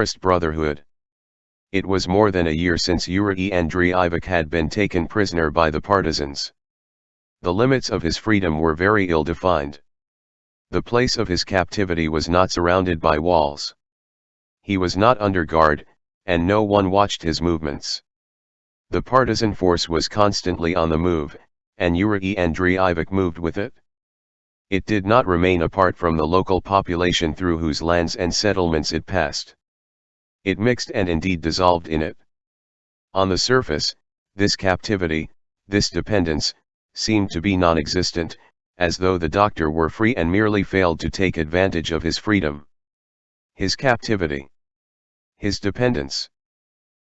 First Brotherhood. It was more than a year since Yuri Andreevich had been taken prisoner by the partisans. The limits of his freedom were very ill-defined. The place of his captivity was not surrounded by walls. He was not under guard, and no one watched his movements. The partisan force was constantly on the move, and Yuri Andreevich moved with it. It did not remain apart from the local population through whose lands and settlements it passed. It mixed and indeed dissolved in it. On the surface, this captivity, this dependence, seemed to be non-existent, as though the doctor were free and merely failed to take advantage of his freedom. His captivity, his dependence,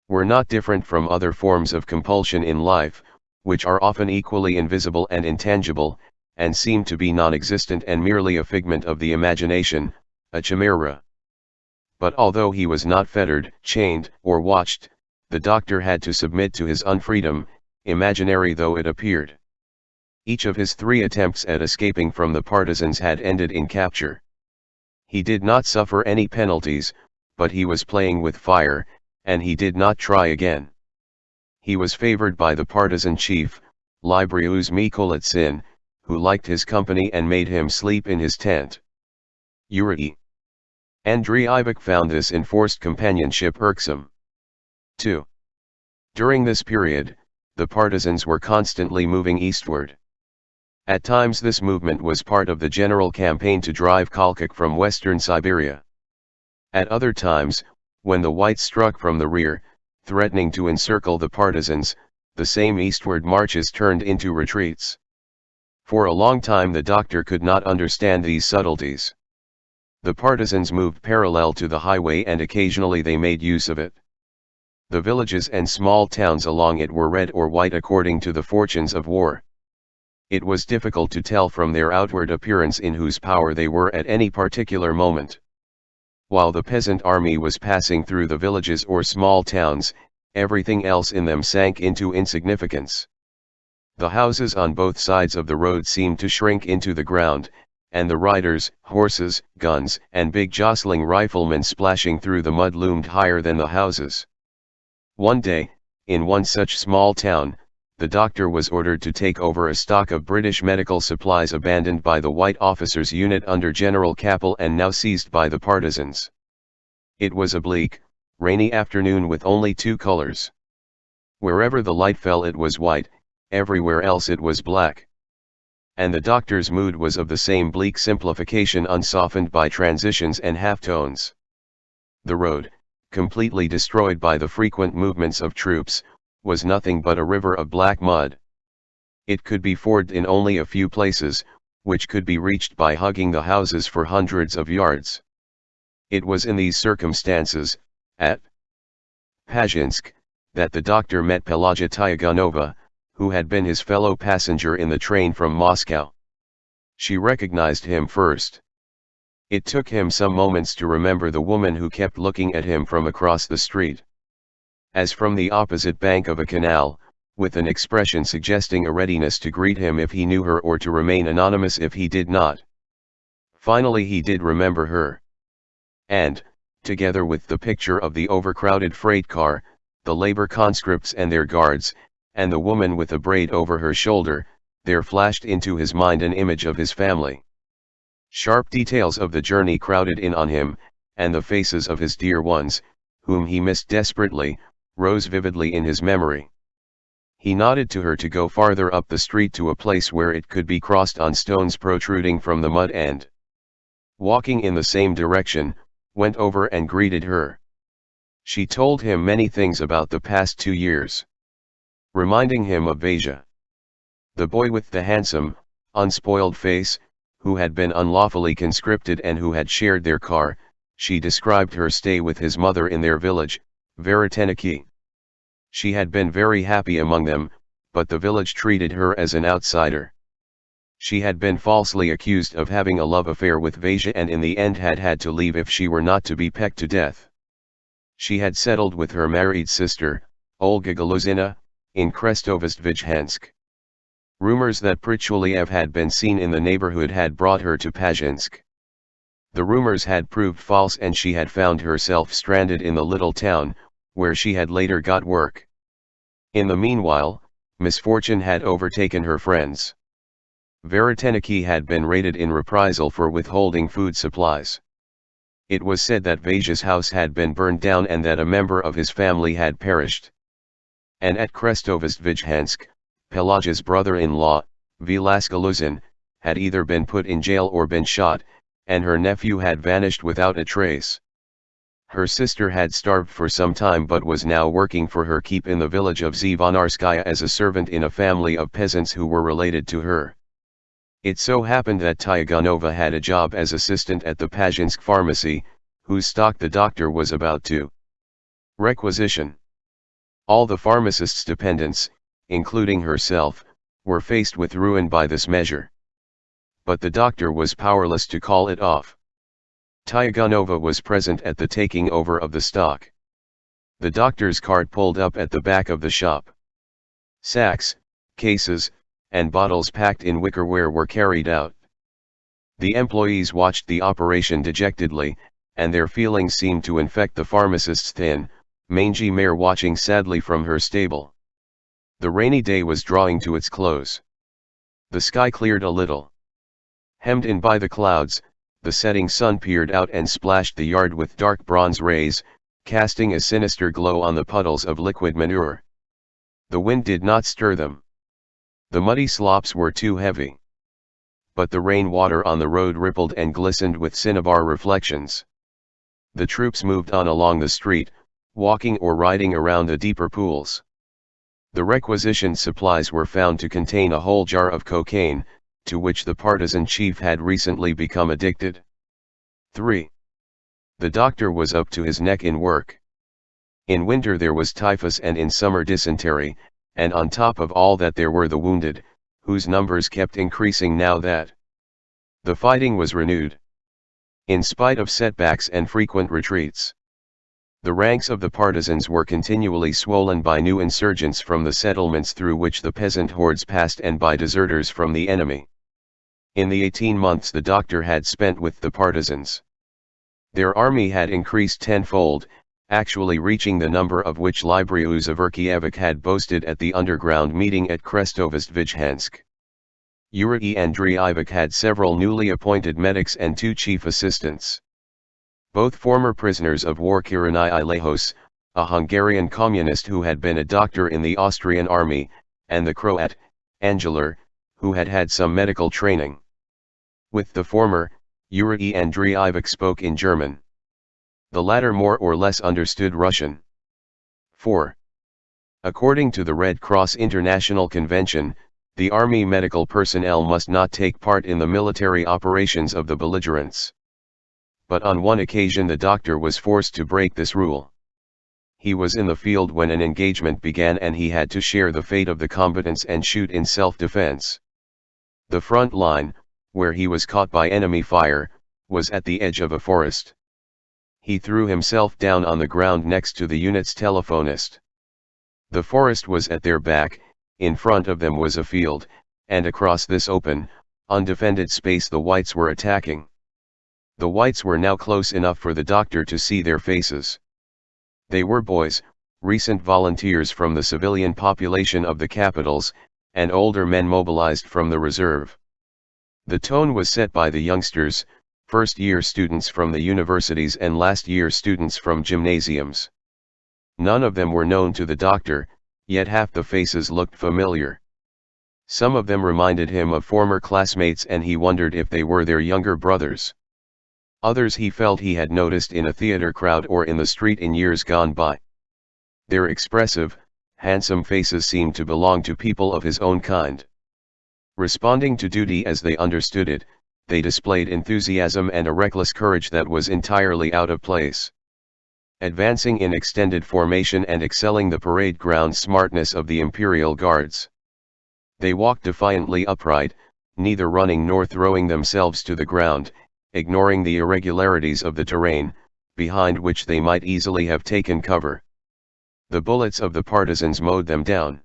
were not different from other forms of compulsion in life, which are often equally invisible and intangible, and seem to be non-existent and merely a figment of the imagination, a chimera. But although he was not fettered, chained, or watched, the doctor had to submit to his unfreedom, imaginary though it appeared. Each of his 3 attempts at escaping from the partisans had ended in capture. He did not suffer any penalties, but he was playing with fire, and he did not try again. He was favored by the partisan chief, Librius Mikolitsin, who liked his company and made him sleep in his tent. Yuri Andreevich found this enforced companionship irksome. 2. During this period, the partisans were constantly moving eastward. At times this movement was part of the general campaign to drive Kolchak from western Siberia. At other times, when the whites struck from the rear, threatening to encircle the partisans, the same eastward marches turned into retreats. For a long time the doctor could not understand these subtleties. The partisans moved parallel to the highway and occasionally they made use of it. The villages and small towns along it were red or white according to the fortunes of war. It was difficult to tell from their outward appearance in whose power they were at any particular moment. While the peasant army was passing through the villages or small towns, everything else in them sank into insignificance. The houses on both sides of the road seemed to shrink into the ground, and the riders, horses, guns, and big jostling riflemen splashing through the mud loomed higher than the houses. One day, in one such small town, the doctor was ordered to take over a stock of British medical supplies abandoned by the White Officers' Unit under General Capel and now seized by the partisans. It was a bleak, rainy afternoon with only 2 colors. Wherever the light fell it was white, everywhere else it was black. And the doctor's mood was of the same bleak simplification unsoftened by transitions and halftones. The road, completely destroyed by the frequent movements of troops, was nothing but a river of black mud. It could be forded in only a few places, which could be reached by hugging the houses for hundreds of yards. It was in these circumstances, at Pazhinsk, that the doctor met Pelagya Tiagonova, who had been his fellow passenger in the train from Moscow. She recognized him first. It took him some moments to remember the woman who kept looking at him from across the street. As from the opposite bank of a canal, with an expression suggesting a readiness to greet him if he knew her or to remain anonymous if he did not. Finally he did remember her. And, together with the picture of the overcrowded freight car, the labor conscripts and their guards, and the woman with a braid over her shoulder, there flashed into his mind an image of his family. Sharp details of the journey crowded in on him, and the faces of his dear ones, whom he missed desperately, rose vividly in his memory. He nodded to her to go farther up the street to a place where it could be crossed on stones protruding from the mud and, walking in the same direction, went over and greeted her. She told him many things about the past 2 years. Reminding him of Vasia, the boy with the handsome, unspoiled face, who had been unlawfully conscripted and who had shared their car, she described her stay with his mother in their village, Veriteniki. She had been very happy among them, but the village treated her as an outsider. She had been falsely accused of having a love affair with Vasia and in the end had had to leave if she were not to be pecked to death. She had settled with her married sister, Olga Galuzina, in Krestovostvizhensk. Rumors that Pritchuliev had been seen in the neighborhood had brought her to Pazhinsk. The rumors had proved false and she had found herself stranded in the little town, where she had later got work. In the meanwhile, misfortune had overtaken her friends. Veriteniki had been raided in reprisal for withholding food supplies. It was said that Vaja's house had been burned down and that a member of his family had perished. And at Krestovostvizhansk, Pelage's brother-in-law, Vilaska Luzin, had either been put in jail or been shot, and her nephew had vanished without a trace. Her sister had starved for some time but was now working for her keep in the village of Zhivanarskaya as a servant in a family of peasants who were related to her. It so happened that Tyaganova had a job as assistant at the Pazhinsk pharmacy, whose stock the doctor was about to requisition. All the pharmacist's dependents, including herself, were faced with ruin by this measure. But the doctor was powerless to call it off. Tyaganova was present at the taking over of the stock. The doctor's cart pulled up at the back of the shop. Sacks, cases, and bottles packed in wickerware were carried out. The employees watched the operation dejectedly, and their feelings seemed to infect the pharmacist's thin, mangy mare watching sadly from her stable. The rainy day was drawing to its close. The sky cleared a little. Hemmed in by the clouds, the setting sun peered out and splashed the yard with dark bronze rays, casting a sinister glow on the puddles of liquid manure. The wind did not stir them. The muddy slops were too heavy. But the rain water on the road rippled and glistened with cinnabar reflections. The troops moved on along the street, walking or riding around the deeper pools. The requisitioned supplies were found to contain a whole jar of cocaine, to which the partisan chief had recently become addicted. 3. The doctor was up to his neck in work. In winter there was typhus and in summer dysentery, and on top of all that there were the wounded, whose numbers kept increasing now that the fighting was renewed. In spite of setbacks and frequent retreats, the ranks of the partisans were continually swollen by new insurgents from the settlements through which the peasant hordes passed and by deserters from the enemy. In the 18 months the doctor had spent with the partisans, their army had increased tenfold, actually reaching the number of which Libriu Zaverkievich had boasted at the underground meeting at Krestovostvizhansk. Yuri Andreevich had several newly appointed medics and 2 chief assistants. Both former prisoners of war, Kiranai Lehos, a Hungarian communist who had been a doctor in the Austrian army, and the Croat, Angeler, who had had some medical training. With the former, Yuri Andreevich spoke in German. The latter more or less understood Russian. 4. According to the Red Cross International Convention, the army medical personnel must not take part in the military operations of the belligerents. But on one occasion the doctor was forced to break this rule. He was in the field when an engagement began and he had to share the fate of the combatants and shoot in self-defense. The front line, where he was caught by enemy fire, was at the edge of a forest. He threw himself down on the ground next to the unit's telephonist. The forest was at their back, in front of them was a field, and across this open, undefended space the whites were attacking. The whites were now close enough for the doctor to see their faces. They were boys, recent volunteers from the civilian population of the capitals, and older men mobilized from the reserve. The tone was set by the youngsters, first-year students from the universities and last-year students from gymnasiums. None of them were known to the doctor, yet half the faces looked familiar. Some of them reminded him of former classmates and he wondered if they were their younger brothers. Others he felt he had noticed in a theater crowd or in the street in years gone by. Their expressive, handsome faces seemed to belong to people of his own kind. Responding to duty as they understood it, they displayed enthusiasm and a reckless courage that was entirely out of place. Advancing in extended formation and excelling the parade ground smartness of the Imperial Guards. They walked defiantly upright, neither running nor throwing themselves to the ground, ignoring the irregularities of the terrain, behind which they might easily have taken cover. The bullets of the partisans mowed them down.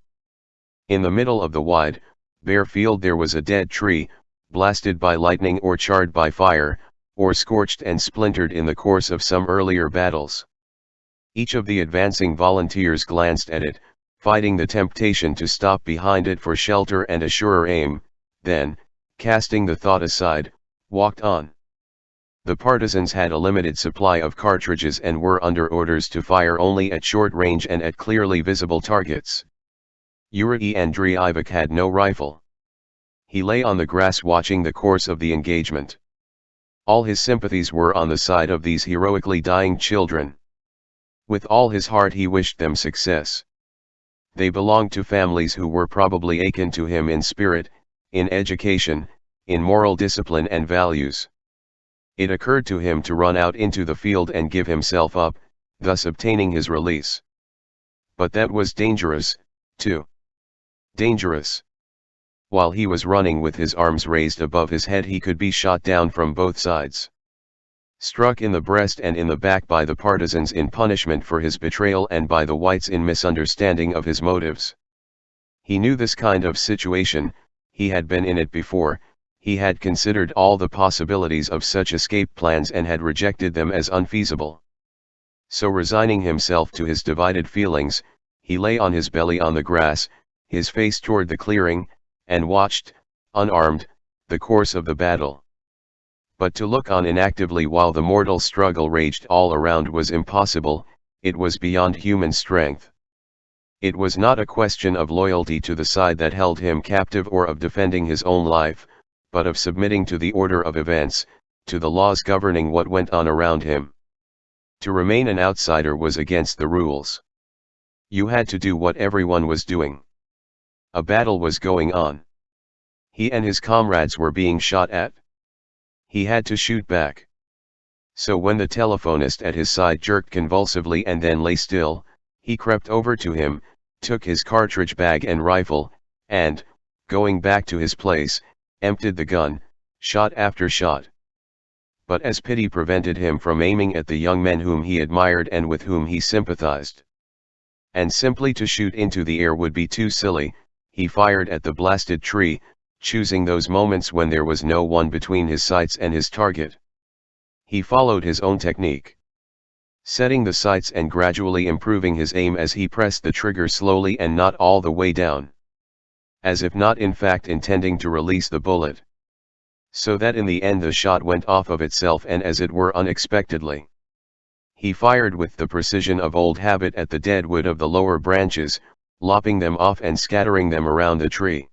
In the middle of the wide, bare field there was a dead tree, blasted by lightning or charred by fire, or scorched and splintered in the course of some earlier battles. Each of the advancing volunteers glanced at it, fighting the temptation to stop behind it for shelter and a surer aim, then, casting the thought aside, walked on. The partisans had a limited supply of cartridges and were under orders to fire only at short range and at clearly visible targets. Yuri Andreevich had no rifle. He lay on the grass watching the course of the engagement. All his sympathies were on the side of these heroically dying children. With all his heart he wished them success. They belonged to families who were probably akin to him in spirit, in education, in moral discipline and values. It occurred to him to run out into the field and give himself up, thus obtaining his release. But that was dangerous, too. Dangerous. While he was running with his arms raised above his head, he could be shot down from both sides. Struck in the breast and in the back by the partisans in punishment for his betrayal and by the whites in misunderstanding of his motives. He knew this kind of situation, he had been in it before, he had considered all the possibilities of such escape plans and had rejected them as unfeasible. So resigning himself to his divided feelings, he lay on his belly on the grass, his face toward the clearing, and watched, unarmed, the course of the battle. But to look on inactively while the mortal struggle raged all around was impossible, it was beyond human strength. It was not a question of loyalty to the side that held him captive or of defending his own life, but of submitting to the order of events, to the laws governing what went on around him. To remain an outsider was against the rules. You had to do what everyone was doing. A battle was going on. He and his comrades were being shot at. He had to shoot back. So when the telephonist at his side jerked convulsively and then lay still, he crept over to him, took his cartridge bag and rifle, and, going back to his place, emptied the gun, shot after shot. But as pity prevented him from aiming at the young men whom he admired and with whom he sympathized. And simply to shoot into the air would be too silly, he fired at the blasted tree, choosing those moments when there was no one between his sights and his target. He followed his own technique, setting the sights and gradually improving his aim as he pressed the trigger slowly and not all the way down. As if not in fact intending to release the bullet. So that in the end the shot went off of itself and as it were unexpectedly. He fired with the precision of old habit at the dead wood of the lower branches, lopping them off and scattering them around the tree.